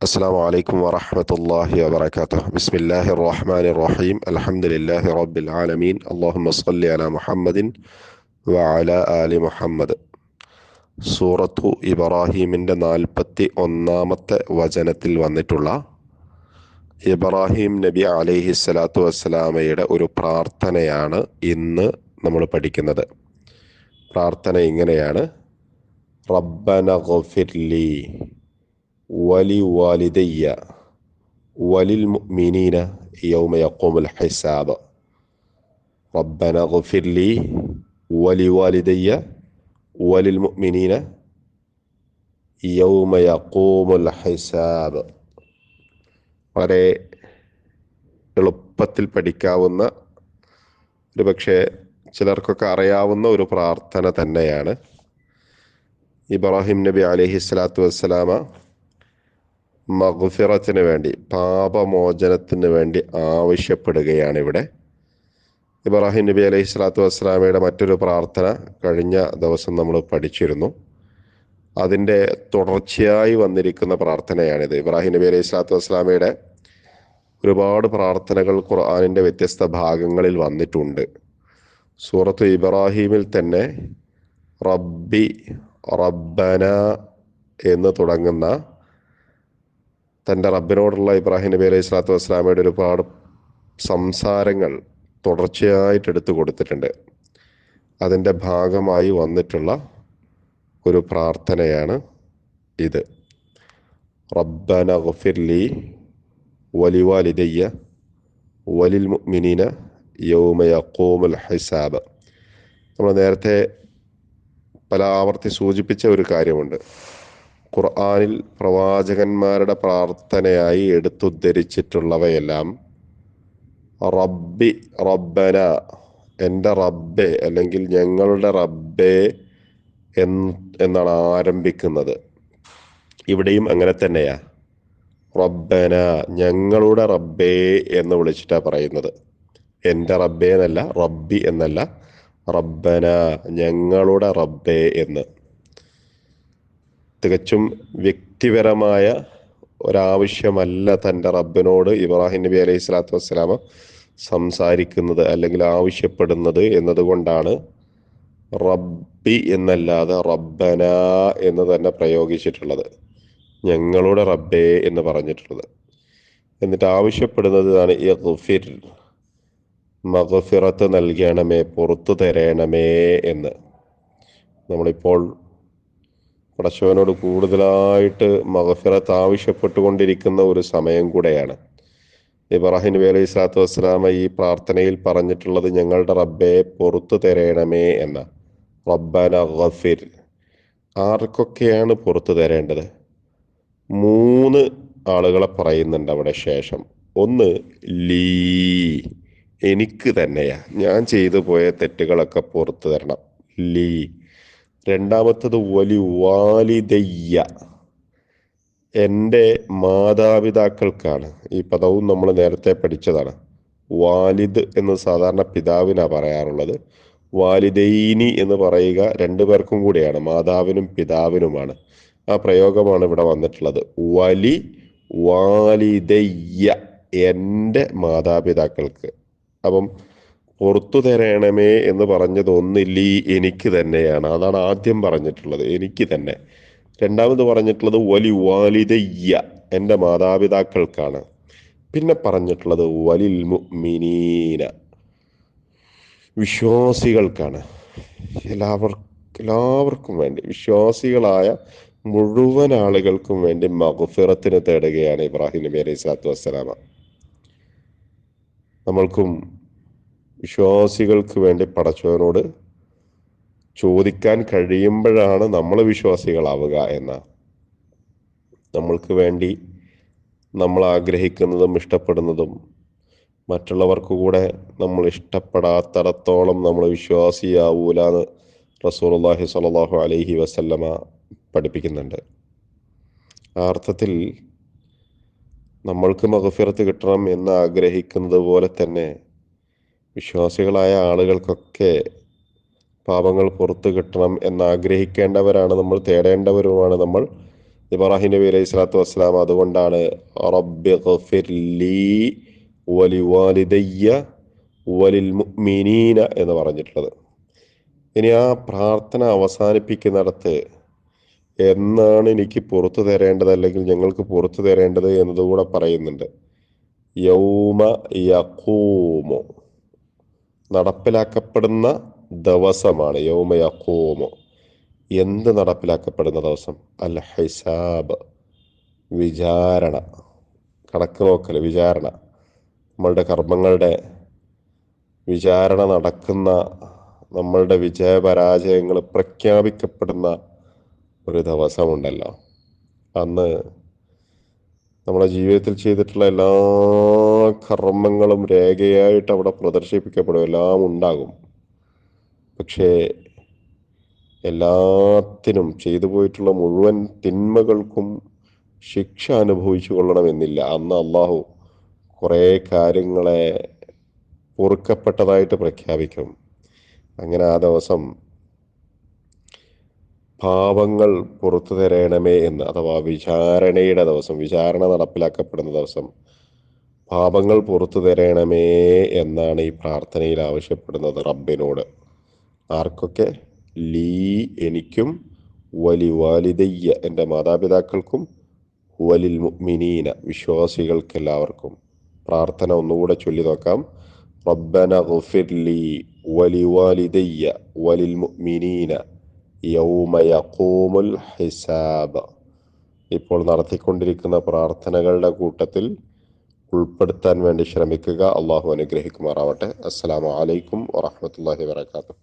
السلام عليكم ورحمة الله وبركاته. بسم الله الرحمن الرحيم. الحمد لله رب العالمين. اللهم صل على محمد وعلى آل محمد. സൂറത്തു ഇബ്രാഹിമിൻ്റെ 41 വചനത്തിൽ വന്നിട്ടുള്ള ഇബ്രാഹിം നബി അലൈഹി സ്വലാത്തു വസ്സലാമയുടെ ഒരു പ്രാർത്ഥനയാണ് ഇന്ന് നമ്മൾ പഠിക്കുന്നത്. പ്രാർത്ഥന ഇങ്ങനെയാണ്: റബ്ബന ഗഫിർലി വലി വാലിദയ്യ വലിൽ മുഅ്മിനീന യൗമ യഖൂമുൽ ഹിസാബ്. റബ്ബന ഗഫിർലി വലി വാലിദയ്യ വലിൽ മുഅ്മിനീന യൗമ യഖൂമുൽ ഹിസാബ്. വളരെ എളുപ്പത്തിൽ പഠിക്കാവുന്ന, ഒരു പക്ഷേ ചിലർക്കൊക്കെ അറിയാവുന്ന ഒരു പ്രാർത്ഥന തന്നെയാണ്. ഇബ്രാഹിം നബി അലൈഹി സ്വലാത്തു വസ്സലാമ മഗ്ഫിറത്തിന് വേണ്ടി, പാപമോചനത്തിന് വേണ്ടി ആവശ്യപ്പെടുകയാണ് ഇവിടെ. ഇബ്രാഹിം നബി അലൈഹി സ്വലാത്തു വസ്സലാമയുടെ മറ്റൊരു പ്രാർത്ഥന കഴിഞ്ഞ ദിവസം നമ്മൾ പഠിച്ചിരുന്നു. അതിൻ്റെ തുടർച്ചയായി വന്നിരിക്കുന്ന പ്രാർത്ഥനയാണിത്. ഇബ്രാഹിം നബി അലൈഹി സ്വലാത്തു വസ്സലാമയുടെ ഒരുപാട് പ്രാർത്ഥനകൾ ഖുർആനിൻ്റെ വ്യത്യസ്ത ഭാഗങ്ങളിൽ വന്നിട്ടുണ്ട്. സൂറത്ത് ഇബ്രാഹിമിൽ തന്നെ റബ്ബി റബ്ബന എന്ന് തുടങ്ങുന്ന തൻ്റെ റബ്ബിനോടുള്ള ഇബ്രാഹിം നബി അലൈഹി സ്വലാത്തു വസ്സലാമയുടെ ഒരുപാട് സംസാരങ്ങൾ തുടർച്ചയായിട്ട് എടുത്തു കൊടുത്തിട്ടുണ്ട്. അതിൻ്റെ ഭാഗമായി വന്നിട്ടുള്ള ഒരു പ്രാർത്ഥനയാണ് ഇത്. റബ്ബന ഗഫിർലി വലിവാലിദയ്യ വലിൽ മുഅ്മിനീന യൗമ യഖൂമുൽ ഹിസാബ്. നമ്മൾ നേരത്തെ പല ആവർത്തി സൂചിപ്പിച്ച ഒരു കാര്യമുണ്ട്. ഖുർആനിൽ പ്രവാചകന്മാരുടെ പ്രാർത്ഥനയായി എടുത്തുദ്ധരിച്ചിട്ടുള്ളവയെല്ലാം റബ്ബി റബ്ബന, എൻ്റെ റബ്ബേ അല്ലെങ്കിൽ ഞങ്ങളുടെ റബ്ബേ എന്നാണ് ആരംഭിക്കുന്നത്. ഇവിടെയും അങ്ങനെ തന്നെയാ. റബ്ബന, ഞങ്ങളുടെ റബ്ബേ എന്ന് വിളിച്ചിട്ടാണ് പറയുന്നത്. എൻ്റെ റബ്ബേ എന്നല്ല, റബ്ബി എന്നല്ല, റബ്ബന ഞങ്ങളുടെ റബ്ബേ എന്ന്. തികച്ചും വ്യക്തിപരമായ ഒരാവശ്യമല്ല തൻ്റെ റബ്ബിനോട് ഇബ്രാഹിം നബി അലൈഹി സ്വലാത്തു വസ്സലാമ സംസാരിക്കുന്നത് അല്ലെങ്കിൽ ആവശ്യപ്പെടുന്നത് എന്നതുകൊണ്ടാണ് റബ്ബി എന്നല്ലാതെ റബ്ബന എന്ന് തന്നെ പ്രയോഗിച്ചിട്ടുള്ളത്, ഞങ്ങളുടെ റബ്ബേ എന്ന് പറഞ്ഞിട്ടുള്ളത്. എന്നിട്ട് ആവശ്യപ്പെടുന്നതാണ് ഇഗ്ഫിർ, മഗ്ഫിറത്ത് നൽകണമേ, പുറത്തു തരണമേ എന്ന്. നമ്മളിപ്പോൾ പടച്ചവനോട് കൂടുതലായിട്ട് മഗ്ഫിറത്ത് ആവശ്യപ്പെട്ടുകൊണ്ടിരിക്കുന്ന ഒരു സമയം കൂടെയാണ്. ഇബ്രാഹിം നബി അലൈഹി സ്വലാത്തു വസ്സലാമ ഈ പ്രാർത്ഥനയിൽ പറഞ്ഞിട്ടുള്ളത് ഞങ്ങളുടെ റബ്ബേ പുറത്തു തരണമേ എന്ന. റബ്ബന ഗഫിർ. ആർക്കൊക്കെയാണ് പുറത്തു തരേണ്ടത്? 3 ആളുകളെ പറയുന്നുണ്ട് അവിടെ ശേഷം. ഒന്ന് ലീ, എനിക്ക് തന്നെയാ, ഞാൻ ചെയ്തു പോയ തെറ്റുകളൊക്കെ പുറത്തു തരണം, ലീ. രണ്ടാമത്തത് വലി വാലിദയ്യ, എൻ്റെ മാതാപിതാക്കൾക്കാണ്. ഈ പദവും നമ്മൾ നേരത്തെ പഠിച്ചതാണ്. വാലിദ് എന്ന് സാധാരണ പിതാവിനാണ് പറയാറുള്ളത്. വാലിദൈനി എന്ന് പറയുക 2 പേർക്കും കൂടിയാണ്, മാതാവിനും പിതാവിനുമാണ്. ആ പ്രയോഗമാണ് ഇവിടെ വന്നിട്ടുള്ളത്. വലി വാലിദയ്യ, എൻ്റെ മാതാപിതാക്കൾക്ക്. അപ്പം പുറത്തു തരണമേ എന്ന് പറഞ്ഞത് ഒന്നില്ലീ, എനിക്ക് തന്നെയാണ്. അതാണ് ആദ്യം പറഞ്ഞിട്ടുള്ളത്, എനിക്ക് തന്നെ. രണ്ടാമത് പറഞ്ഞിട്ടുള്ളത് വലി വാലിദയ്യ, എൻ്റെ മാതാപിതാക്കൾക്കാണ്. പിന്നെ പറഞ്ഞിട്ടുള്ളത് വലിൽ മുഅ്മിനീന, വിശ്വാസികൾക്കാണ്. എല്ലാവർക്കും വേണ്ടി, വിശ്വാസികളായ മുഴുവൻ ആളുകൾക്കും വേണ്ടി മഗ്ഫിറത്തിന് തേടുകയാണ് ഇബ്രാഹിം നബി അലൈഹി സ്വലാത്തു വസ്സലാമ. നമ്മൾക്കും വിശ്വാസികൾക്ക് വേണ്ടി പടച്ചവനോട് ചോദിക്കാൻ കഴിയുമ്പോഴാണ് നമ്മൾ വിശ്വാസികളാവുക എന്ന. നമ്മൾക്ക് വേണ്ടി നമ്മൾ ആഗ്രഹിക്കുന്നതും ഇഷ്ടപ്പെടുന്നതും മറ്റുള്ളവർക്ക് കൂടെ നമ്മൾ ഇഷ്ടപ്പെടാത്തിടത്തോളം നമ്മൾ വിശ്വാസിയാവൂല എന്ന് റസൂലുള്ളാഹി സ്വല്ലല്ലാഹു അലൈഹി വസല്ലമ പഠിപ്പിക്കുന്നുണ്ട്. ആ അർത്ഥത്തിൽ നമ്മൾക്ക് മഗ്ഫിറത്ത് കിട്ടണം എന്ന് ആഗ്രഹിക്കുന്നത് പോലെ തന്നെ വിശ്വാസികളായ ആളുകൾക്കൊക്കെ പാപങ്ങൾ പുറത്തു കിട്ടണം എന്നാഗ്രഹിക്കേണ്ടവരാണ് നമ്മൾ, തേടേണ്ടവരുമാണ് നമ്മൾ ഇബ്രാഹിം നബി അലൈഹി സ്വലാത്തു വസ്സലാം അതുകൊണ്ടാണ് റബ്ബി ഗ്ഫിർ ലീ വലിവാലിദയ്യ വലിൽ മുഅ്മിനീന എന്ന് പറഞ്ഞിട്ടുള്ളത്. ഇനി ആ പ്രാർത്ഥന അവസാനിപ്പിക്കുന്നിടത്ത് എന്നാണ് എനിക്ക് പുറത്തു തരേണ്ടത് അല്ലെങ്കിൽ ഞങ്ങൾക്ക് പുറത്തു തരേണ്ടത് എന്നതുകൂടെ പറയുന്നുണ്ട്. യൗമ യഖൂമു, നടപ്പിലാക്കപ്പെടുന്ന ദിവസമാണ്. യൗമ യഖൂമു, എന്ത് നടപ്പിലാക്കപ്പെടുന്ന ദിവസം? അൽ ഹിസാബ്, വിചാരണ, കണക്ക് നോക്കൽ, വിചാരണ, നമ്മളുടെ കർമ്മങ്ങളുടെ വിചാരണ നടക്കുന്ന, നമ്മളുടെ വിജയപരാജയങ്ങൾ പ്രഖ്യാപിക്കപ്പെടുന്ന ഒരു ദിവസമുണ്ടല്ലോ. അന്ന് നമ്മുടെ ജീവിതത്തിൽ ചെയ്തിട്ടുള്ള എല്ലാ കർമ്മങ്ങളും രേഖയായിട്ട് അവിടെ പ്രദർശിപ്പിക്കപ്പെടും, എല്ലാം ഉണ്ടാകും. പക്ഷേ എല്ലാത്തിനും, ചെയ്തു പോയിട്ടുള്ള മുഴുവൻ തിന്മകൾക്കും ശിക്ഷ അനുഭവിച്ചു കൊള്ളണമെന്നില്ല. അന്ന് അള്ളാഹു കുറേ കാര്യങ്ങളെ പൊറുക്കപ്പെട്ടതായിട്ട് പ്രഖ്യാപിക്കും. അങ്ങനെ ആ ദിവസം പാപങ്ങൾ പുറത്തു തരണമേ എന്ന്, അഥവാ വിചാരണയുടെ ദിവസം, വിചാരണ നടപ്പിലാക്കപ്പെടുന്ന ദിവസം പാപങ്ങൾ പുറത്തു തരണമേ എന്നാണ് ഈ പ്രാർത്ഥനയിൽ ആവശ്യപ്പെടുന്നത് റബ്ബിനോട്. ആർക്കൊക്കെ? ലീ, എനിക്കും, വലി വാലിദയ്യ, എൻ്റെ മാതാപിതാക്കൾക്കും, വലിൽ മുഅ്മിനീന, വിശ്വാസികൾക്കെല്ലാവർക്കും. പ്രാർത്ഥന ഒന്നുകൂടെ ചൊല്ലി നോക്കാം. റബ്ബന ഗ്ഫിർ ലീ വലി വാലിദയ്യ വലിൽ മുഅ്മിനീന യൗമ യഖൂമുൽ ഹിസാബ്. ഇപ്പോൾ നടത്തിക്കൊണ്ടിരിക്കുന്ന പ്രാർത്ഥനകളുടെ കൂട്ടത്തിൽ ഉൾപ്പെടുത്താൻ വേണ്ടി ശ്രമിക്കുക. അള്ളാഹു അനുഗ്രഹിക്കുമാറാവട്ടെ. അസ്സലാമു അലൈക്കും വറഹ്മത്തുള്ളാഹി വബറകാതുഹു.